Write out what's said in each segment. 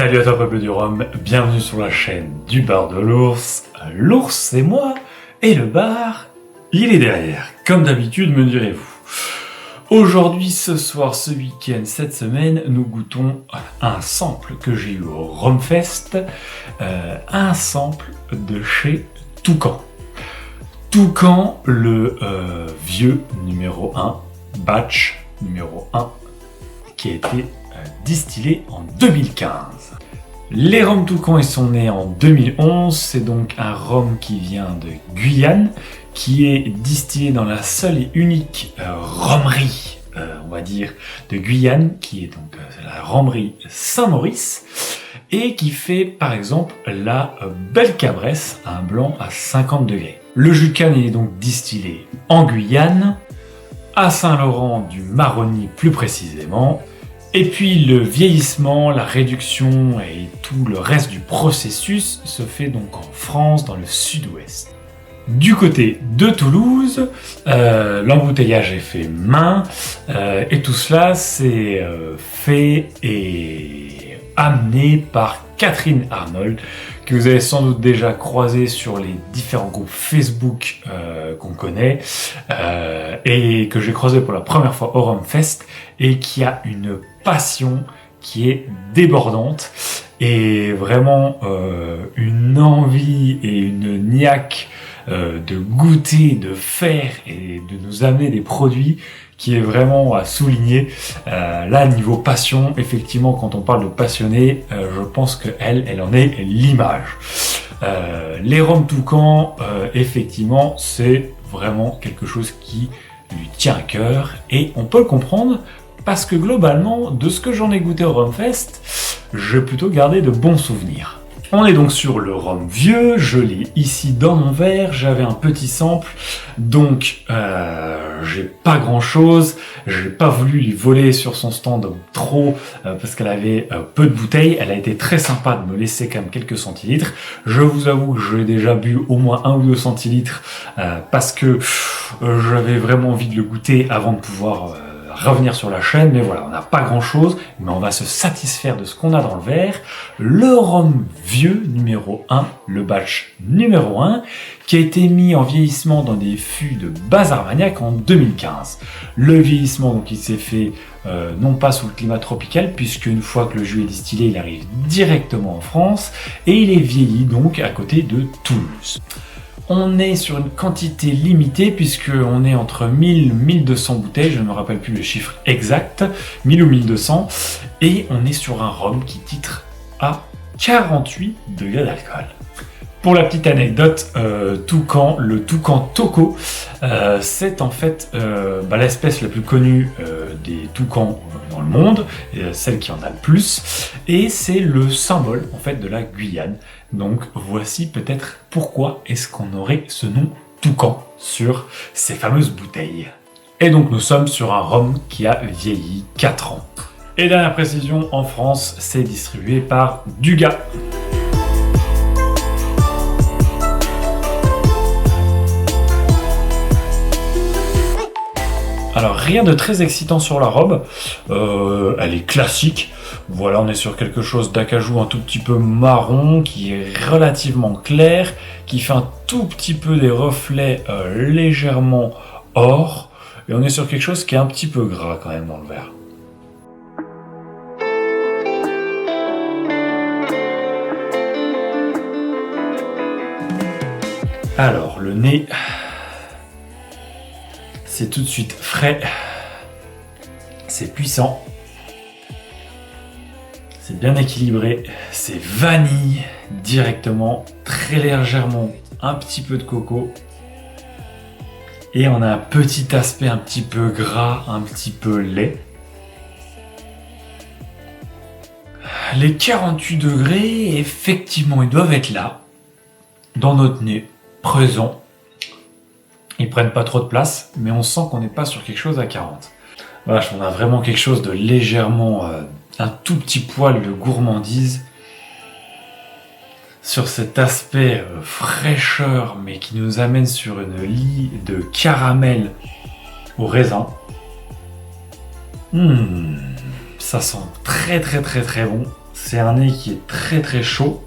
Salut à toi peuple du rhum, bienvenue sur la chaîne du bar de l'ours. L'ours c'est moi, et le bar, il est derrière, comme d'habitude me direz-vous. Aujourd'hui, ce soir, ce week-end, cette semaine, nous goûtons un sample que j'ai eu au Rumfest, un sample de chez Toucan. Toucan, le vieux numéro 1, batch numéro 1, qui a été distillé en 2015. Les rhums Toucan, ils sont nés en 2011, c'est donc un rhum qui vient de Guyane, qui est distillé dans la seule et unique rhumerie, on va dire, de Guyane, qui est donc la rhumerie Saint-Maurice, et qui fait par exemple la Belle Cabresse, un blanc à 50 degrés. Le jus de canne est donc distillé en Guyane, à Saint-Laurent du Maroni plus précisément. Et puis le vieillissement, la réduction et tout le reste du processus se fait donc en France, dans le sud-ouest. Du côté de Toulouse, l'embouteillage est fait main et tout cela c'est fait et amené par Catherine Arnold, que vous avez sans doute déjà croisé sur les différents groupes Facebook qu'on connaît et que j'ai croisé pour la première fois au Rumfest, et qui a une passion qui est débordante et vraiment une envie et une niaque de goûter, de faire et de nous amener des produits qui est vraiment à souligner. Là, niveau passion, effectivement, quand on parle de passionné, je pense qu'elle en est l'image. Les rhums Toucan, effectivement, c'est vraiment quelque chose qui lui tient à cœur, et on peut le comprendre parce que globalement, de ce que j'en ai goûté au Rumfest, j'ai plutôt gardé de bons souvenirs. On est donc sur le rhum vieux, je l'ai ici dans mon verre, j'avais un petit sample, donc j'ai pas grand chose, j'ai pas voulu lui voler sur son stand trop parce qu'elle avait peu de bouteilles. Elle a été très sympa de me laisser quand même quelques centilitres. Je vous avoue que j'ai déjà bu au moins 1 ou 2 centilitres parce que j'avais vraiment envie de le goûter avant de pouvoir revenir sur la chaîne, mais voilà, on n'a pas grand chose, mais on va se satisfaire de ce qu'on a dans le verre. Le rhum vieux numéro 1, le batch numéro 1, qui a été mis en vieillissement dans des fûts de base Armagnac en 2015. Le vieillissement, donc, il s'est fait non pas sous le climat tropical, puisque une fois que le jus est distillé, il arrive directement en France, et il est vieilli donc à côté de Toulouse. On est sur une quantité limitée puisqu'on est entre 1000 et 1200 bouteilles, je ne me rappelle plus le chiffre exact, 1000 ou 1200, et on est sur un rhum qui titre à 48 degrés d'alcool. Pour la petite anecdote, Toucan, le Toucan Toco, c'est en fait l'espèce la plus connue des toucans dans le monde, celle qui en a le plus, et c'est le symbole en fait de la Guyane. Donc voici peut-être pourquoi est-ce qu'on aurait ce nom Toucan sur ces fameuses bouteilles. Et donc nous sommes sur un rhum qui a vieilli 4 ans. Et dernière précision, en France, c'est distribué par Dugas. Alors rien de très excitant sur la robe, elle est classique. Voilà, on est sur quelque chose d'acajou un tout petit peu marron, qui est relativement clair, qui fait un tout petit peu des reflets légèrement or, et on est sur quelque chose qui est un petit peu gras quand même dans le verre. Alors le nez, c'est tout de suite frais, c'est puissant, c'est bien équilibré, c'est vanille directement, très légèrement, un petit peu de coco, et on a un petit aspect un petit peu gras, un petit peu lait. Les 48 degrés, effectivement, ils doivent être là, dans notre nez, présents. Ils prennent pas trop de place, mais on sent qu'on n'est pas sur quelque chose à 40. Vache, on a vraiment quelque chose de légèrement, un tout petit poil de gourmandise sur cet aspect fraîcheur, mais qui nous amène sur une lie de caramel au raisin. Ça sent très bon. C'est un nez qui est très très chaud.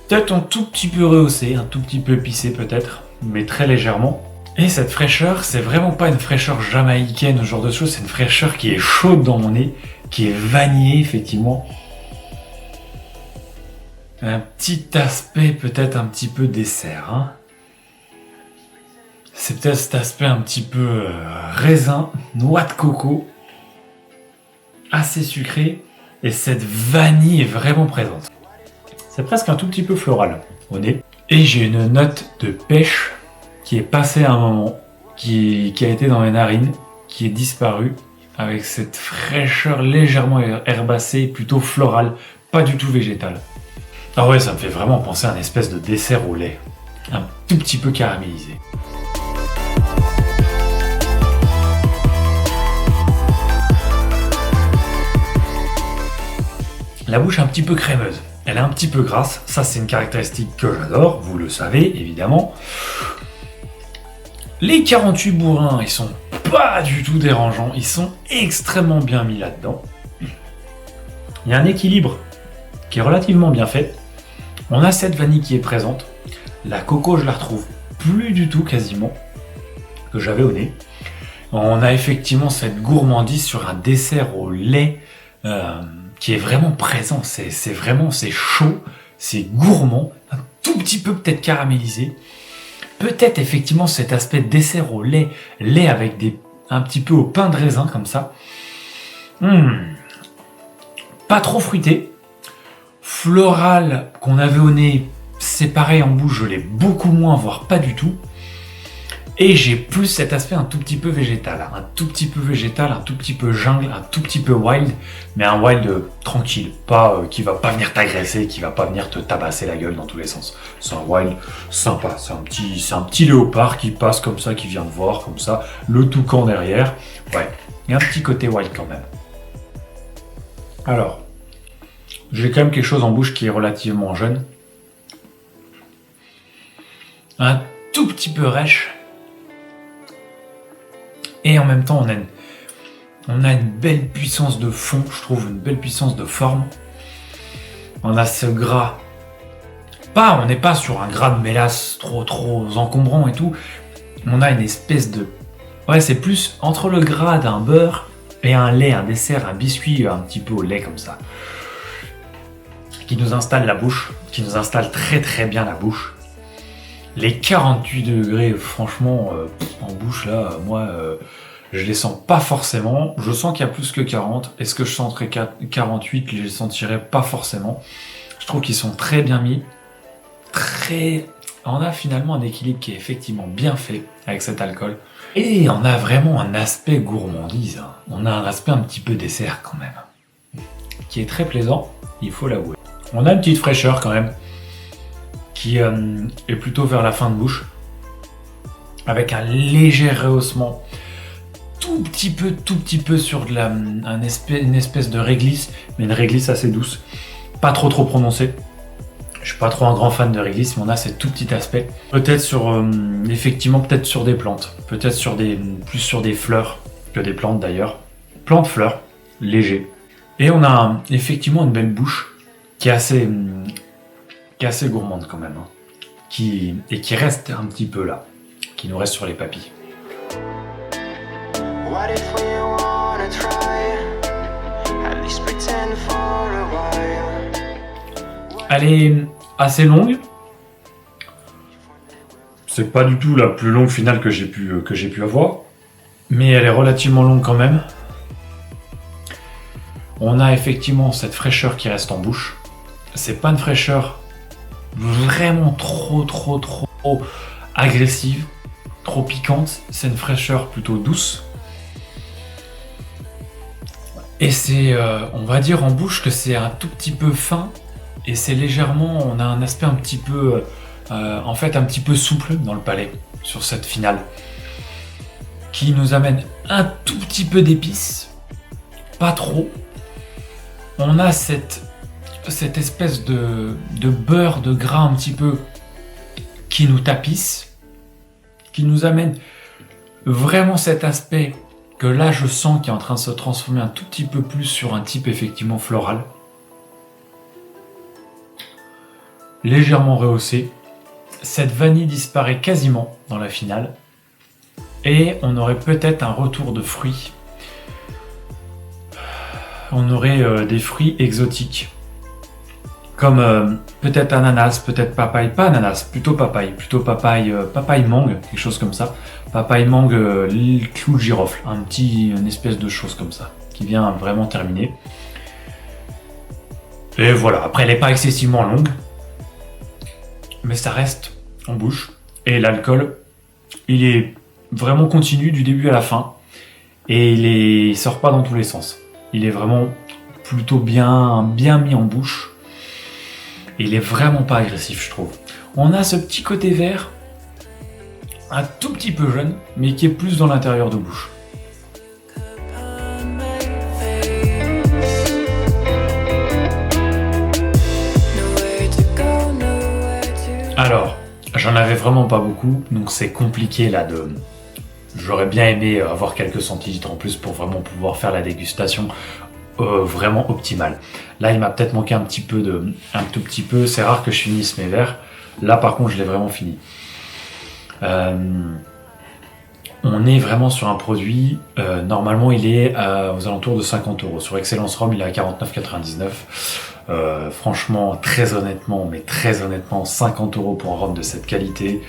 Peut-être un tout petit peu rehaussé, un tout petit peu épicé peut-être, mais très légèrement. Et cette fraîcheur, c'est vraiment pas une fraîcheur jamaïcaine, ce genre de choses, c'est une fraîcheur qui est chaude dans mon nez, qui est vanillée effectivement. Un petit aspect peut-être un petit peu dessert. Hein. C'est peut-être cet aspect un petit peu raisin, noix de coco, assez sucré, et cette vanille est vraiment présente. C'est presque un tout petit peu floral au nez. Et j'ai une note de pêche qui est passée à un moment, qui a été dans mes narines, qui est disparue, avec cette fraîcheur légèrement herbacée, plutôt florale, pas du tout végétale. Ah ouais, ça me fait vraiment penser à une espèce de dessert au lait, un tout petit peu caramélisé. La bouche est un petit peu crémeuse, elle est un petit peu grasse, ça c'est une caractéristique que j'adore, vous le savez évidemment. Les 48 bourrins, ils sont pas du tout dérangeants, ils sont extrêmement bien mis là-dedans. Il y a un équilibre qui est relativement bien fait. On a cette vanille qui est présente, la coco je la retrouve plus du tout quasiment, que j'avais au nez. On a effectivement cette gourmandise sur un dessert au lait qui est vraiment présent, c'est chaud, c'est gourmand, un tout petit peu peut-être caramélisé. Peut-être effectivement cet aspect dessert au lait, avec un petit peu au pain de raisin comme ça. Pas trop fruité. Floral qu'on avait au nez, c'est pareil en bouche, je l'ai beaucoup moins, voire pas du tout. Et j'ai plus cet aspect un tout petit peu végétal, un tout petit peu jungle, un tout petit peu wild, mais un wild tranquille, pas qui va pas venir t'agresser, qui va pas venir te tabasser la gueule dans tous les sens. C'est un wild sympa, c'est un petit léopard qui passe comme ça, qui vient de voir comme ça, le toucan derrière. Ouais, il y a un petit côté wild quand même. Alors, j'ai quand même quelque chose en bouche qui est relativement jeune. Un tout petit peu rêche. Et en même temps, on a une belle puissance de fond, je trouve, une belle puissance de forme. On a ce gras. On n'est pas sur un gras de mélasse trop encombrant et tout. On a une espèce de... Ouais, c'est plus entre le gras d'un beurre et un lait, un dessert, un biscuit un petit peu au lait comme ça. Qui nous installe la bouche, qui nous installe très très bien la bouche. Les 48 degrés, franchement, en bouche, là, moi, je les sens pas forcément. Je sens qu'il y a plus que 40. Est-ce que je sentirais 48? Je les sentirais pas forcément. Je trouve qu'ils sont très bien mis. On a finalement un équilibre qui est effectivement bien fait avec cet alcool. Et on a vraiment un aspect gourmandise. Hein. On a un aspect un petit peu dessert quand même. Qui est très plaisant, il faut l'avouer. On a une petite fraîcheur quand même. Qui est plutôt vers la fin de bouche, avec un léger rehaussement, tout petit peu sur une espèce de réglisse, mais une réglisse assez douce, pas trop prononcée. Je suis pas trop un grand fan de réglisse, mais on a ce tout petit aspect. Peut-être sur, effectivement, peut-être sur des plantes, peut-être plus sur des fleurs que des plantes d'ailleurs. Plantes-fleurs, léger. Et on a effectivement une belle bouche qui est assez gourmande quand même, hein. Qui reste un petit peu là, qui nous reste sur les papilles. Elle est assez longue. C'est pas du tout la plus longue finale que j'ai pu avoir, mais elle est relativement longue quand même. On a effectivement cette fraîcheur qui reste en bouche. C'est pas une fraîcheur vraiment trop agressive, trop piquante, c'est une fraîcheur plutôt douce. Et c'est, on va dire en bouche que c'est un tout petit peu fin, et c'est légèrement, on a un aspect un petit peu, en fait un petit peu souple dans le palais, sur cette finale, qui nous amène un tout petit peu d'épices, pas trop. On a cette espèce de beurre, de gras un petit peu qui nous tapisse, qui nous amène vraiment cet aspect que là je sens qu'il est en train de se transformer un tout petit peu plus sur un type effectivement floral. Légèrement rehaussé. Cette vanille disparaît quasiment dans la finale. Et on aurait peut-être un retour de fruits. On aurait des fruits exotiques. Comme peut-être ananas, peut-être papaye. Pas ananas, plutôt papaye papaye mangue, quelque chose comme ça. Papaye mangue, clou de girofle. Une espèce de chose comme ça. Qui vient vraiment terminer. Et voilà, après elle n'est pas excessivement longue. Mais ça reste en bouche. Et l'alcool, il est vraiment continu du début à la fin. Et il sort pas dans tous les sens. Il est vraiment plutôt bien mis en bouche. Et il est vraiment pas agressif, je trouve. On a ce petit côté vert, un tout petit peu jeune, mais qui est plus dans l'intérieur de bouche. Alors, j'en avais vraiment pas beaucoup, donc c'est compliqué là de... J'aurais bien aimé avoir quelques centilitres en plus pour vraiment pouvoir faire la dégustation vraiment optimale. Là, il m'a peut-être manqué un tout petit peu. C'est rare que je finisse mes verres. Là, par contre, je l'ai vraiment fini. On est vraiment sur un produit. Normalement, il est aux alentours de 50 €. Sur Excellence Rhum, il est à 49,99. Franchement, très honnêtement, 50 € pour un rhum de cette qualité,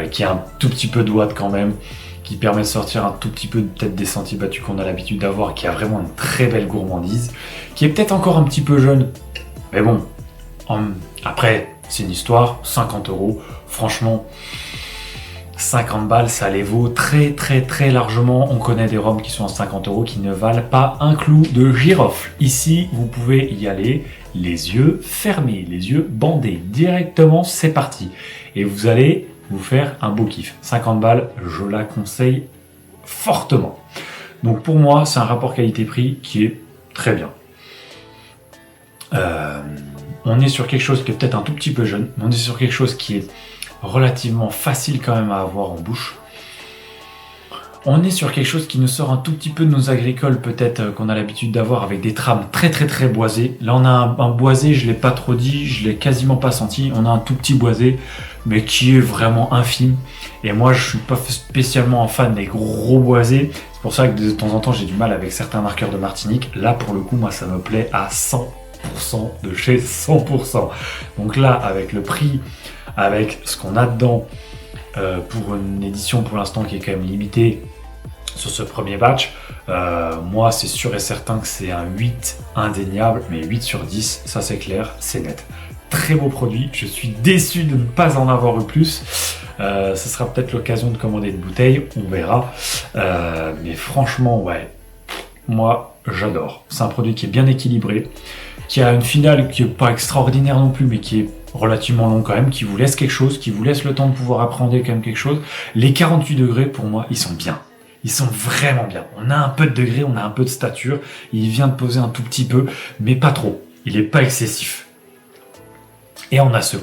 qui a un tout petit peu de ouate quand même, qui permet de sortir un tout petit peu peut-être des sentiers battus qu'on a l'habitude d'avoir, qui a vraiment une très belle gourmandise, qui est peut-être encore un petit peu jeune, mais bon, après, c'est une histoire, 50 €, franchement, 50 balles, ça les vaut très largement. On connaît des rhums qui sont à 50 € qui ne valent pas un clou de girofle. Ici, vous pouvez y aller les yeux fermés, les yeux bandés, directement, c'est parti. Et vous allez vous faire un beau kiff. 50 balles, je la conseille fortement. Donc pour moi, c'est un rapport qualité-prix qui est très bien. On est sur quelque chose qui est peut-être un tout petit peu jeune, mais on est sur quelque chose qui est relativement facile quand même à avoir en bouche. On est sur quelque chose qui nous sort un tout petit peu de nos agricoles peut-être qu'on a l'habitude d'avoir, avec des trames très boisées. Là on a un boisé, je l'ai pas trop dit, je l'ai quasiment pas senti. On a un tout petit boisé, mais qui est vraiment infime. Et moi je suis pas spécialement un fan des gros boisés. C'est pour ça que de temps en temps j'ai du mal avec certains marqueurs de Martinique. Là pour le coup moi ça me plaît à 100% de chez 100%. Donc là avec le prix, avec ce qu'on a dedans, pour une édition pour l'instant qui est quand même limitée sur ce premier batch, moi c'est sûr et certain que c'est un 8 indéniable, mais 8 sur 10, ça c'est clair, c'est net. Très beau produit, je suis déçu de ne pas en avoir eu plus. Ce sera peut-être l'occasion de commander une bouteille, on verra. Mais franchement, ouais, moi j'adore. C'est un produit qui est bien équilibré, qui a une finale qui n'est pas extraordinaire non plus, mais qui est relativement long quand même, qui vous laisse quelque chose, qui vous laisse le temps de pouvoir appréhender quand même quelque chose. Les 48 degrés, pour moi, ils sont bien. Ils sont vraiment bien. On a un peu de degré, on a un peu de stature. Il vient de poser un tout petit peu, mais pas trop. Il n'est pas excessif. Et on a ce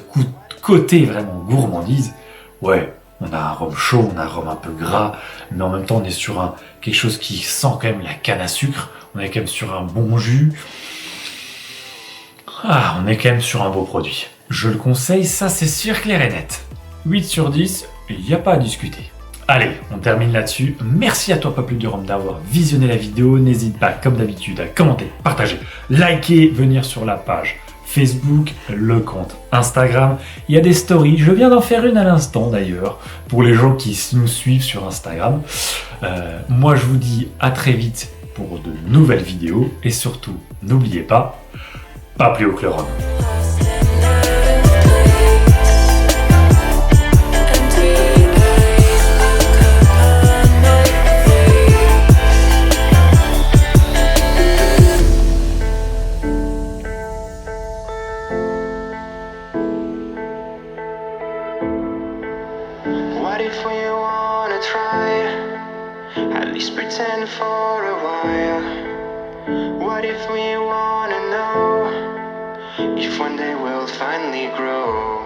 côté vraiment gourmandise. Ouais, on a un rhum chaud, on a un rhum un peu gras, mais en même temps, on est sur quelque chose qui sent quand même la canne à sucre. On est quand même sur un bon jus. Ah, on est quand même sur un beau produit. Je le conseille, ça c'est sûr, clair et net. 8 sur 10, il n'y a pas à discuter. Allez, on termine là-dessus. Merci à toi, Pas plus de rhum, d'avoir visionné la vidéo. N'hésite pas, comme d'habitude, à commenter, partager, liker, venir sur la page Facebook, le compte Instagram. Il y a des stories, je viens d'en faire une à l'instant d'ailleurs, pour les gens qui nous suivent sur Instagram. Moi, je vous dis à très vite pour de nouvelles vidéos. Et surtout, n'oubliez pas, pas plus haut que le rhum. What if we wanna try? At least pretend for a while. What if we wanna know if one day we'll finally grow?